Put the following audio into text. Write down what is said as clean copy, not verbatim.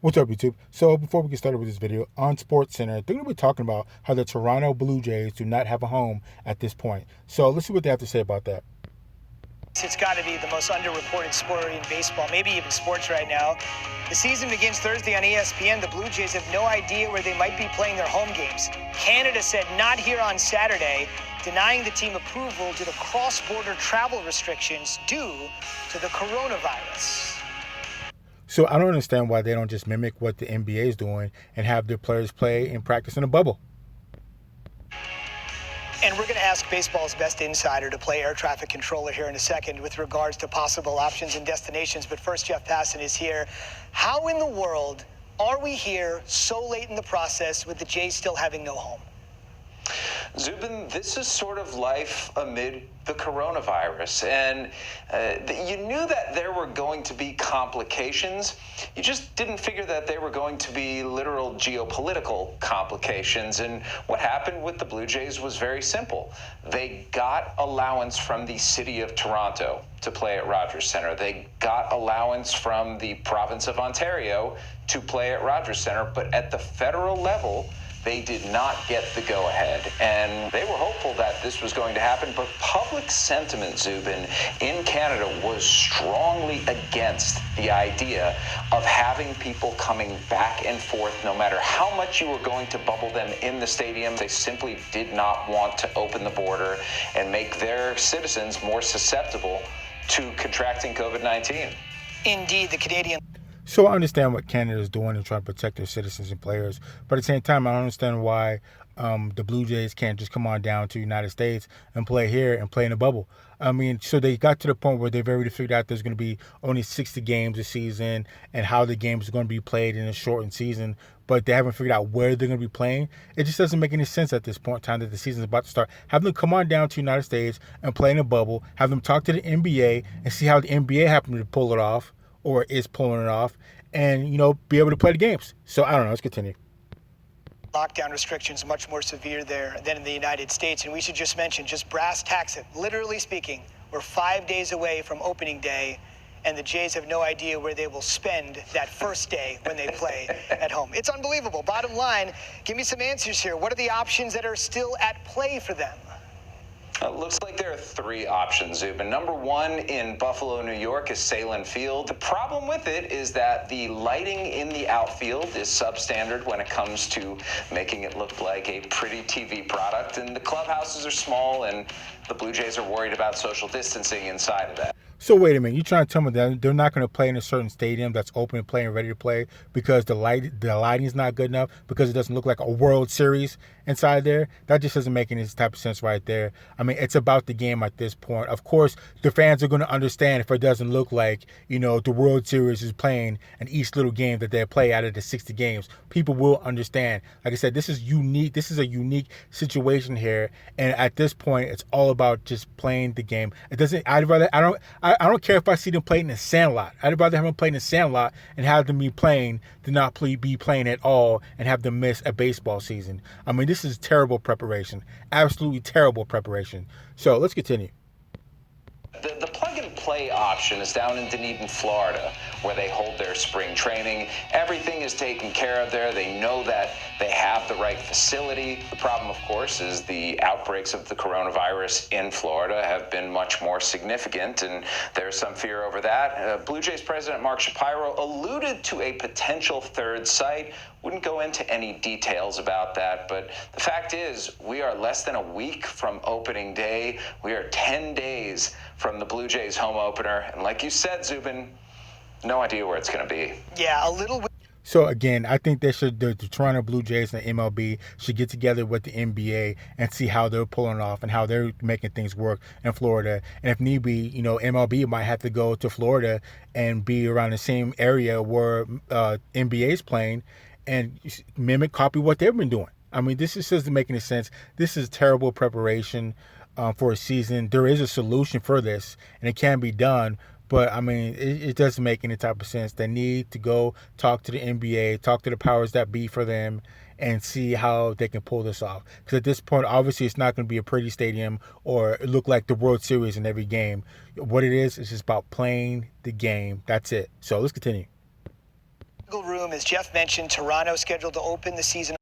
What's up, YouTube? So before we get started with this video, on SportsCenter, they're going to be talking about how the Toronto Blue Jays do not have a home at this point. So let's see what they have to say about that. It's got to be the most underreported sport in baseball, maybe even sports right now. The season begins Thursday on ESPN. The Blue Jays have no idea where they might be playing their home games. Canada said not here on Saturday, denying the team approval to the cross-border travel restrictions due to the coronavirus. So I don't understand why they don't just mimic what the NBA is doing and have their players play and practice in a bubble. And we're going to ask baseball's best insider to play air traffic controller here in a second with regards to possible options and destinations. But first, Jeff Passan is here. How in the world are we here so late in the process with the Jays still having no home? Zubin, this is sort of life amid the coronavirus, and you knew that there were going to be complications. You just didn't figure that they were going to be literal geopolitical complications. And what happened with the Blue Jays was very simple. They got allowance from the city of Toronto to play at Rogers Centre. They got allowance from the province of Ontario to play at Rogers Centre, but at the federal level, they did not get the go-ahead, and they were hopeful that this was going to happen, but public sentiment, Zubin, in Canada was strongly against the idea of having people coming back and forth, no matter how much you were going to bubble them in the stadium. They simply did not want to open the border and make their citizens more susceptible to contracting COVID-19. Indeed, the Canadian... So I understand what Canada is doing and trying to protect their citizens and players, but at the same time, I don't understand why the Blue Jays can't just come on down to the United States and play here and play in a bubble. I mean, so they got to the point where they've already figured out there's going to be only 60 games a season and how the games are going to be played in a shortened season, but they haven't figured out where they're going to be playing. It just doesn't make any sense at this point in time that the season's about to start. Have them come on down to the United States and play in a bubble, have them talk to the NBA and see how the NBA happened to pull it off or is pulling it off, and, you know, be able to play the games. So, I don't know. Let's continue. Lockdown restrictions much more severe there than in the United States. And we should just mention, just brass tacks it, literally speaking, we're 5 days away from opening day, and the Jays have no idea where they will spend that first day when they play at home. It's unbelievable. Bottom line, give me some answers here. What are the options that are still at play for them? Looks like there are three options, Zubin. Number one in Buffalo, New York is Salem Field. The problem with it is that the lighting in the outfield is substandard when it comes to making it look like a pretty TV product, and the clubhouses are small, and the Blue Jays are worried about social distancing inside of that. So wait a minute, you're trying to tell me that they're not going to play in a certain stadium that's open and playing ready to play because the lighting is not good enough, because it doesn't look like a World Series inside there? That just doesn't make any type of sense right there. I mean, it's about the game at this point. Of course, the fans are going to understand if it doesn't look like, you know, the World Series is playing in each little game that they play out of the 60 games. People will understand. Like I said, this is unique. This is a unique situation here, and at this point, it's all about just playing the game. It doesn't. I don't care if I see them playing in the sandlot. I'd rather have them playing in the sandlot and have them be playing than not be playing at all and have them miss a baseball season. I mean, this is terrible preparation. Absolutely terrible preparation. So let's continue. The plug-and-play option is down in Dunedin, Florida, where they hold their spring training. Everything is taken care of there. They know that they have the right facility. The problem, of course, is the outbreaks of the coronavirus in Florida have been much more significant, and there's some fear over that. Blue Jays president Mark Shapiro alluded to a potential third site. Wouldn't go into any details about that, but the fact is we are less than a week from opening day. We are 10 days from the Blue Jays home opener, and like you said, Zubin, no idea where it's going to be. Yeah, a little bit. So again, I think they should, the Toronto Blue Jays and the MLB should get together with the NBA and see how they're pulling off and how they're making things work in Florida. And if need be, you know, MLB might have to go to Florida and be around the same area where NBA is playing and copy what they've been doing. I mean, this just doesn't make any sense. This is terrible preparation for a season. There is a solution for this, and it can be done. But, I mean, it doesn't make any type of sense. They need to go talk to the NBA, talk to the powers that be for them, and see how they can pull this off. Because at this point, obviously, it's not going to be a pretty stadium or look like the World Series in every game. What it is just about playing the game. That's it. So let's continue. Room, as Jeff mentioned, Toronto scheduled to open the season